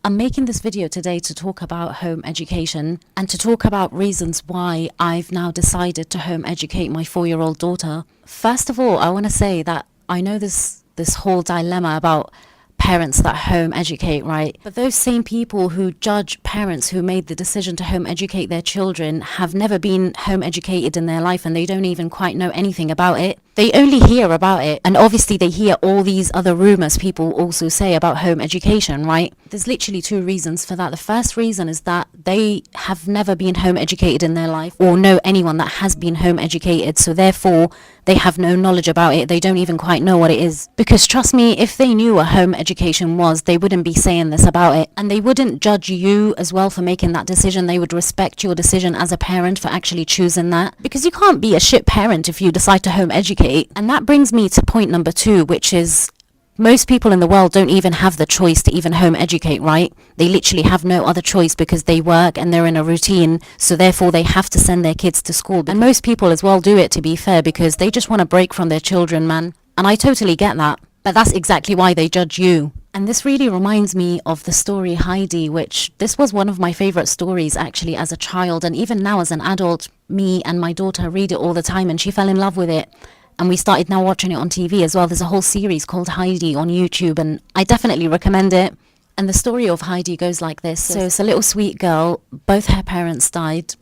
I'm making this video today to talk about home education and to talk about reasons why I've now decided to home educate my 4-year-old daughter. First of all, I want to say that I know this whole dilemma about parents that home educate, right? But those same people who judge parents who made the decision to home educate their children have never been home educated in their life, and they don't even quite know anything about it. They only hear about it, and obviously they hear all these other rumors people also say about home education, right? There's literally 2 reasons for that. The first reason is that they have never been home educated in their life or know anyone that has been home educated, so therefore they have no knowledge about it. They don't even quite know what it is. Because trust me, if they knew what home education was, they wouldn't be saying this about it. And they wouldn't judge you as well for making that decision. They would respect your decision as a parent for actually choosing that. Because you can't be a shit parent if you decide to home educate. And that brings me to point number 2, which is most people in the world don't even have the choice to even home educate, right? They literally have no other choice because they work and they're in a routine, so therefore they have to send their kids to school. And most people as well do it, to be fair, because they just want a break from their children, man. And I totally get that. But that's exactly why they judge you. And this really reminds me of the story Heidi, which this was one of my favorite stories actually as a child, and even now as an adult, me and my daughter read it all the time, and she fell in love with it. And we started now watching it on TV as well. There's a whole series called Heidi on YouTube, and I definitely recommend it. And the story of Heidi goes like this. So it's a little sweet girl. Both her parents died,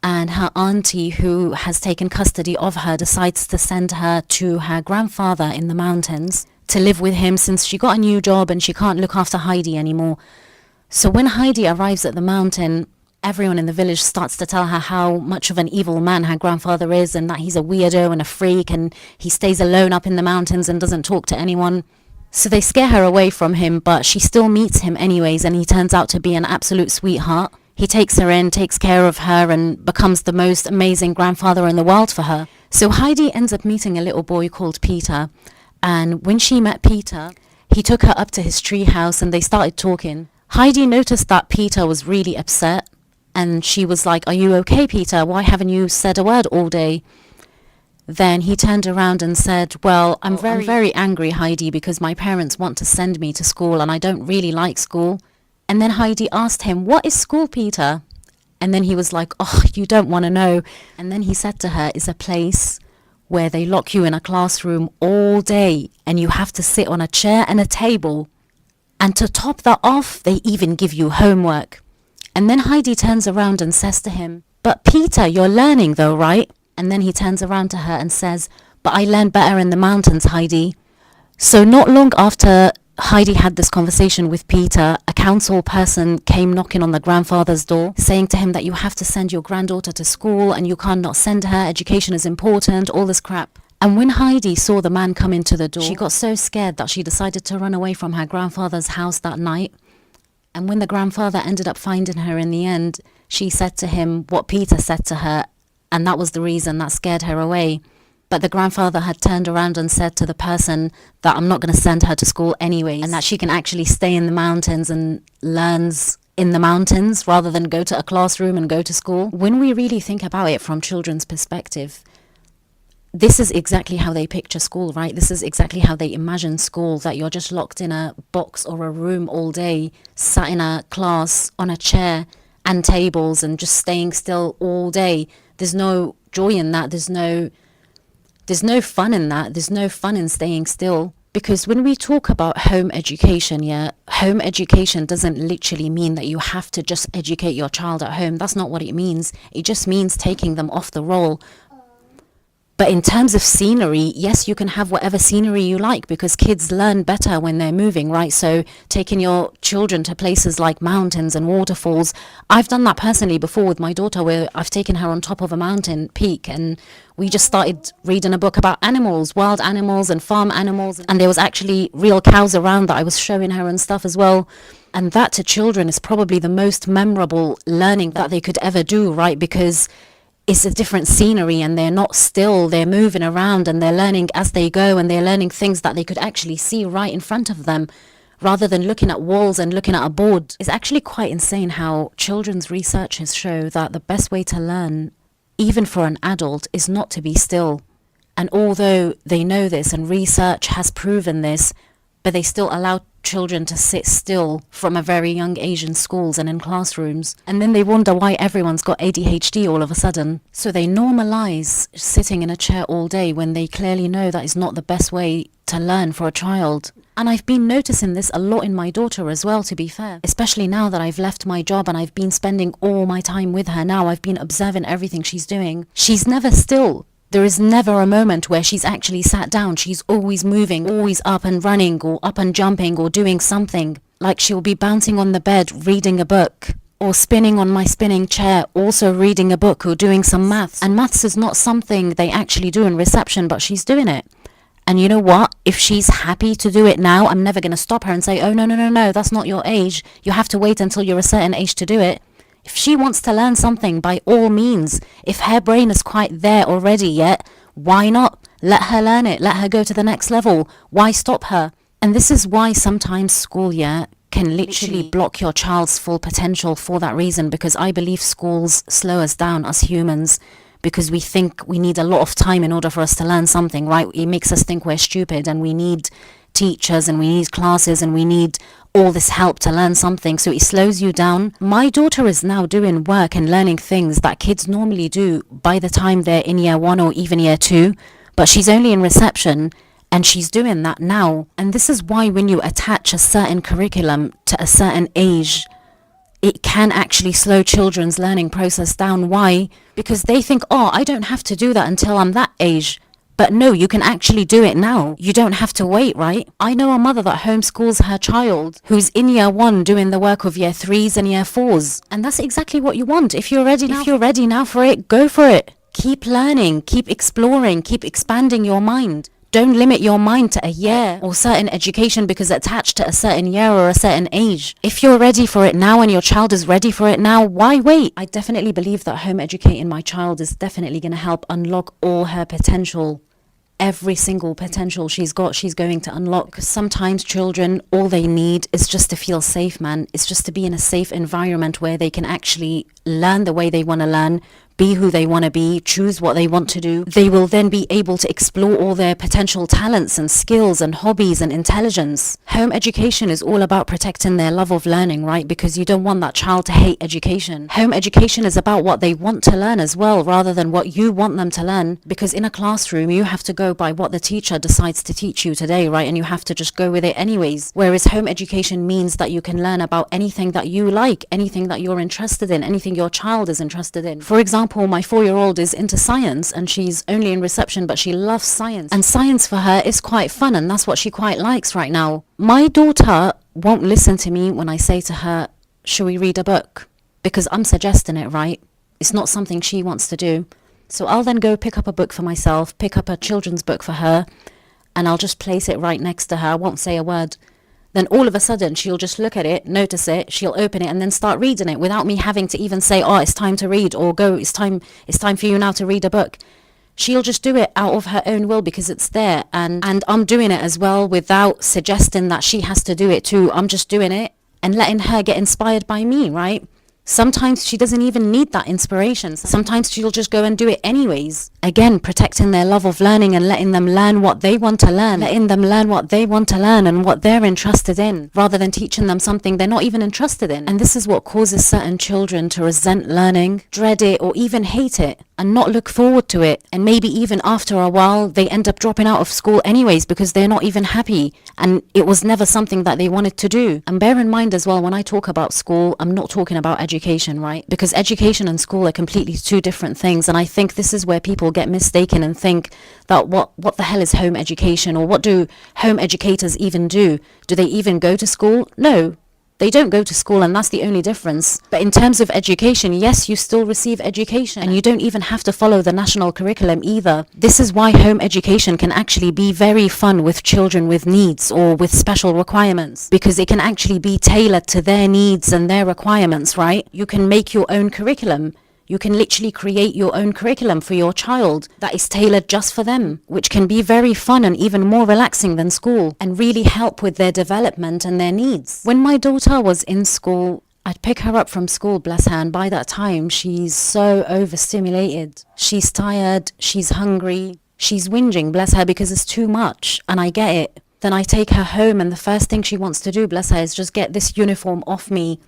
and her auntie, who has taken custody of her, decides to send her to her grandfather in the mountains to live with him since she got a new job and she can't look after Heidi anymore. So when Heidi arrives at the mountain, everyone in the village starts to tell her how much of an evil man her grandfather is, and that he's a weirdo and a freak, and he stays alone up in the mountains and doesn't talk to anyone. So they scare her away from him, but she still meets him anyways, and he turns out to be an absolute sweetheart. He takes her in, takes care of her, and becomes the most amazing grandfather in the world for her. So Heidi ends up meeting a little boy called Peter, and when she met Peter, he took her up to his tree house and they started talking. Heidi noticed that Peter was really upset, and she was like, "Are you okay, Peter? Why haven't you said a word all day?" Then he turned around and said, "Well, I'm very angry, Heidi, because my parents want to send me to school and I don't really like school." And then Heidi asked him, "What is school, Peter?" And then he was like, "Oh, you don't want to know." And then he said to her, "It's a place where they lock you in a classroom all day and you have to sit on a chair and a table. And to top that off, they even give you homework." And then Heidi turns around and says to him, "But Peter, you're learning though, right?" And then he turns around to her and says, "But I learn better in the mountains, Heidi." So not long after Heidi had this conversation with Peter, a council person came knocking on the grandfather's door, saying to him that you have to send your granddaughter to school and you can't not send her, education is important, all this crap. And when Heidi saw the man come into the door, she got so scared that she decided to run away from her grandfather's house that night. And when the grandfather ended up finding her in the end, she said to him what Peter said to her, and that was the reason that scared her away. But the grandfather had turned around and said to the person that I'm not going to send her to school anyways, and that she can actually stay in the mountains and learns in the mountains rather than go to a classroom and go to school. When we really think about it from children's perspective, this is exactly how they picture school, right? This is exactly how they imagine school, that you're just locked in a box or a room all day, sat in a class on a chair and tables and just staying still all day. There's no joy in that. There's no fun in that. There's no fun in staying still. Because when we talk about home education, home education doesn't literally mean that you have to just educate your child at home. That's not what it means. It just means taking them off the roll. But in terms of scenery, yes, you can have whatever scenery you like because kids learn better when they're moving, right? So taking your children to places like mountains and waterfalls. I've done that personally before with my daughter, where I've taken her on top of a mountain peak and we just started reading a book about animals, wild animals and farm animals. And there was actually real cows around that I was showing her and stuff as well. And that to children is probably the most memorable learning that they could ever do, right? Because it's a different scenery and they're not still, they're moving around and they're learning as they go, and they're learning things that they could actually see right in front of them rather than looking at walls and looking at a board. It's actually quite insane how children's researchers show that the best way to learn, even for an adult, is not to be still. And although they know this and research has proven this, but they still allow children to sit still from a very young age in schools and in classrooms. And then they wonder why everyone's got ADHD all of a sudden. So they normalize sitting in a chair all day when they clearly know that is not the best way to learn for a child. And I've been noticing this a lot in my daughter as well, to be fair. Especially now that I've left my job and I've been spending all my time with her now. I've been observing everything she's doing. She's never still. There is never a moment where she's actually sat down. She's always moving, always up and running or up and jumping or doing something. Like she'll be bouncing on the bed, reading a book, or spinning on my spinning chair, also reading a book or doing some maths. And maths is not something they actually do in reception, but she's doing it. And you know what? If she's happy to do it now, I'm never going to stop her and say, oh, no, that's not your age. You have to wait until you're a certain age to do it. If she wants to learn something, by all means, if her brain is quite there already yet, why not? Let her learn it. Let her go to the next level. Why stop her? And this is why sometimes school, can literally block your child's full potential for that reason, because I believe schools slow us down as humans. Because we think we need a lot of time in order for us to learn something, right? It makes us think we're stupid and we need teachers and we need classes and we need all this help to learn something. So it slows you down. My daughter is now doing work and learning things that kids normally do by the time they're in year 1 or even year 2. But she's only in reception and she's doing that now. And this is why when you attach a certain curriculum to a certain age, it can actually slow children's learning process down. Why? Because they think, oh, I don't have to do that until I'm that age. But no, you can actually do it now. You don't have to wait, right? I know a mother that homeschools her child who's in year 1 doing the work of year 3s and year 4s. And that's exactly what you want. If you're ready now for it, go for it. Keep learning, keep exploring, keep expanding your mind. Don't limit your mind to a year or certain education because it's attached to a certain year or a certain age. If you're ready for it now and your child is ready for it now, why wait? I definitely believe that home educating my child is definitely going to help unlock all her potential. Every single potential she's got, she's going to unlock. Sometimes children, all they need is just to feel safe, man. It's just to be in a safe environment where they can actually learn the way they want to learn, be who they want to be, choose what they want to do. They will then be able to explore all their potential talents and skills and hobbies and intelligence. Home education is all about protecting their love of learning, right? Because you don't want that child to hate education. Home education is about what they want to learn as well, rather than what you want them to learn. Because in a classroom, you have to go by what the teacher decides to teach you today, right? And you have to just go with it anyways. Whereas home education means that you can learn about anything that you like, anything that you're interested in, anything your child is interested in. For example, my 4-year-old is into science and she's only in reception, but she loves science. And science for her is quite fun and that's what she quite likes right now. My daughter won't listen to me when I say to her, should we read a book? Because I'm suggesting it, right? It's not something she wants to do. So I'll then go pick up a book for myself, pick up a children's book for her, and I'll just place it right next to her. I won't say a word. Then all of a sudden, she'll just look at it, notice it, she'll open it and then start reading it without me having to even say, oh, it's time to read, or go, it's time for you now to read a book. She'll just do it out of her own will because it's there. And I'm doing it as well without suggesting that she has to do it too. I'm just doing it and letting her get inspired by me, right? Sometimes she doesn't even need that inspiration. Sometimes she'll just go and do it anyways. Again, protecting their love of learning and letting them learn what they want to learn. Letting them learn what they want to learn and what they're interested in, rather than teaching them something they're not even interested in. And this is what causes certain children to resent learning, dread it, or even hate it, and not look forward to it. And maybe even after a while, they end up dropping out of school anyways because they're not even happy. And it was never something that they wanted to do. And bear in mind as well, when I talk about school, I'm not talking about education, right? Because education and school are completely two different things. And I think this is where people get mistaken and think that what the hell is home education, or what do home educators even do? Do they even go to school? No. They don't go to school, and that's the only difference. But in terms of education, yes, you still receive education, and you don't even have to follow the national curriculum either. This is why home education can actually be very fun with children with needs or with special requirements, because it can actually be tailored to their needs and their requirements, right? You can make your own curriculum. You can literally create your own curriculum for your child that is tailored just for them, which can be very fun and even more relaxing than school, and really help with their development and their needs. When my daughter was in school, I'd pick her up from school, bless her, and by that time, she's so overstimulated. She's tired, she's hungry, she's whinging, bless her, because it's too much, and I get it. then I take her home and the first thing she wants to do, bless her, is just get this uniform off me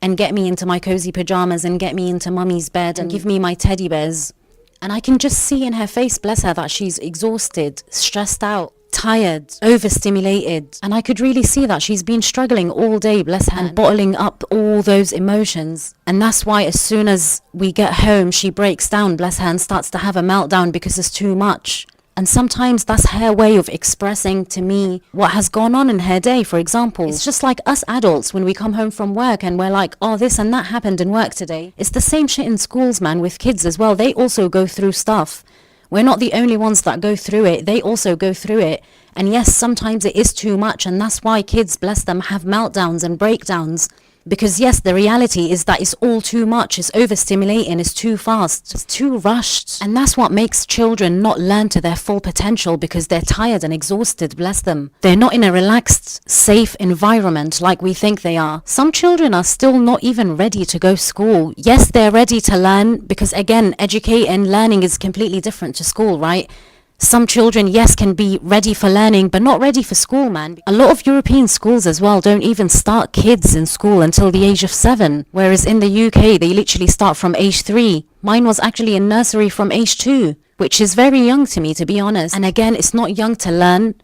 and get me into my cozy pajamas and get me into mummy's bed and give me my teddy bears. And I can just see in her face, bless her, that she's exhausted, stressed out, tired, overstimulated. And I could really see that she's been struggling all day, bless her, and bottling up all those emotions. And that's why as soon as we get home, she breaks down, bless her, and starts to have a meltdown because it's too much. And sometimes that's her way of expressing to me what has gone on in her day, for example. It's just like us adults when we come home from work and we're like, oh, this and that happened in work today. It's the same shit in schools, man, with kids as well. They also go through stuff. We're not the only ones that go through it. They also go through it. And yes, sometimes it is too much. And that's why kids, bless them, have meltdowns and breakdowns. Because yes, the reality is that it's all too much, it's overstimulating, it's too fast, it's too rushed. And that's what makes children not learn to their full potential, because they're tired and exhausted, bless them. They're not in a relaxed, safe environment like we think they are. Some children are still not even ready to go to school. Yes, they're ready to learn, because again, educate and learning is completely different to school, right? Some children, yes, can be ready for learning, but not ready for school, man. A lot of European schools as well don't even start kids in school until the age of 7. Whereas in the UK, they literally start from age 3. Mine was actually in nursery from age 2, which is very young to me, to be honest. And again, it's not young to learn,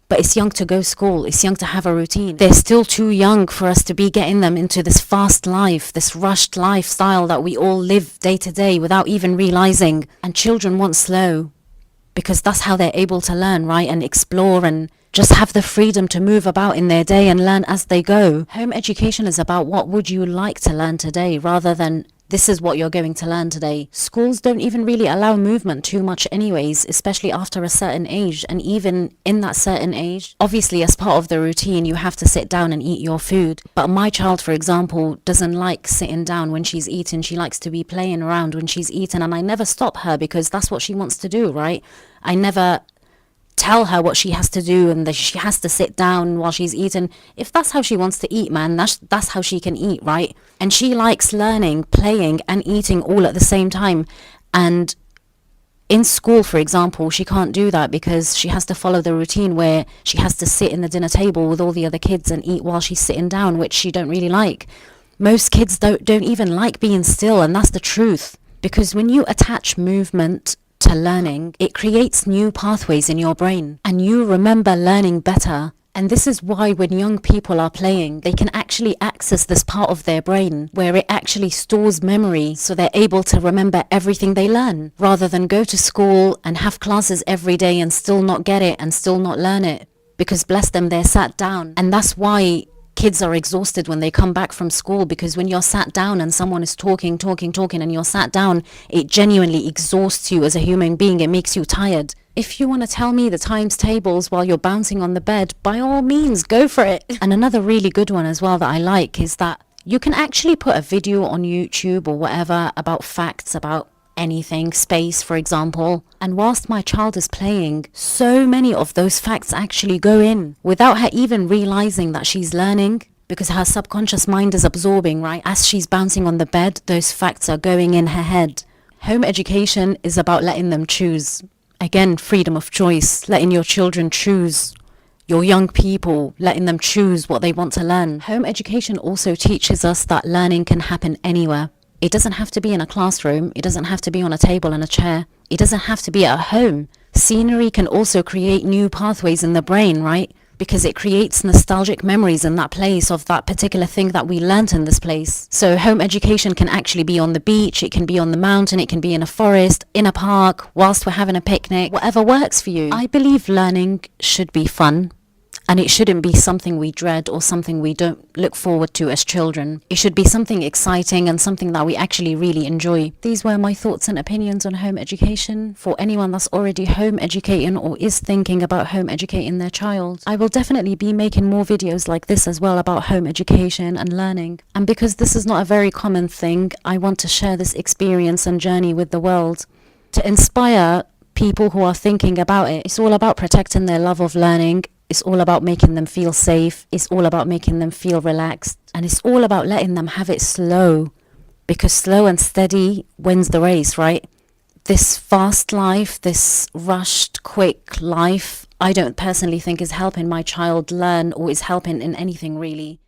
but it's young to go to school. It's young to have a routine. They're still too young for us to be getting them into this fast life, this rushed lifestyle that we all live day to day without even realizing. And children want slow, because that's how they're able to learn, right? And explore and just have the freedom to move about in their day and learn as they go. Home education is about what would you like to learn today, rather than this is what you're going to learn today. Schools don't even really allow movement too much anyways, especially after a certain age. And even in that certain age, obviously as part of the routine, you have to sit down and eat your food. But my child, for example, doesn't like sitting down when she's eating. She likes to be playing around when she's eating. And I never stop her, because that's what she wants to do, right? I never tell her what she has to do and that she has to sit down while she's eating. If that's how she wants to eat, man, that's how she can eat, right? And she likes learning, playing and eating all at the same time. And in school, for example, she can't do that, because she has to follow the routine where she has to sit in the dinner table with all the other kids and eat while she's sitting down, which she don't really like. Most kids don't even like being still, and that's the truth. Because when you attach movement to learning, it creates new pathways in your brain, and you remember learning better. And this is why when young people are playing, they can actually access this part of their brain where it actually stores memory, so they're able to remember everything they learn, rather than go to school and have classes every day and still not get it and still not learn it, because bless them, they're sat down. And that's why kids are exhausted when they come back from school, because when you're sat down and someone is talking and you're sat down, it genuinely exhausts you as a human being. It makes you tired. If you want to tell me the times tables while you're bouncing on the bed, by all means, go for it. And another really good one as well that I like is that you can actually put a video on YouTube or whatever about facts about anything, space, for example. And whilst my child is playing, so many of those facts actually go in without her even realizing that she's learning, because her subconscious mind is absorbing, right? As she's bouncing on the bed, those facts are going in her head. Home education is about letting them choose. Again, freedom of choice, letting your children choose. Your young people, letting them choose what they want to learn. Home education also teaches us that learning can happen anywhere. It doesn't have to be in a classroom. It doesn't have to be on a table and a chair. It doesn't have to be at home. Scenery can also create new pathways in the brain, right? Because it creates nostalgic memories in that place of that particular thing that we learnt in this place. So home education can actually be on the beach, it can be on the mountain, it can be in a forest, in a park, whilst we're having a picnic, whatever works for you. I believe learning should be fun. And it shouldn't be something we dread or something we don't look forward to as children. It should be something exciting and something that we actually really enjoy. These were my thoughts and opinions on home education. For anyone that's already home educating or is thinking about home educating their child, I will definitely be making more videos like this as well about home education and learning. And because this is not a very common thing, I want to share this experience and journey with the world to inspire people who are thinking about it. It's all about protecting their love of learning. It's all about making them feel safe. It's all about making them feel relaxed. And it's all about letting them have it slow, because slow and steady wins the race, right? This fast life, this rushed, quick life I don't personally think is helping my child learn or is helping in anything really.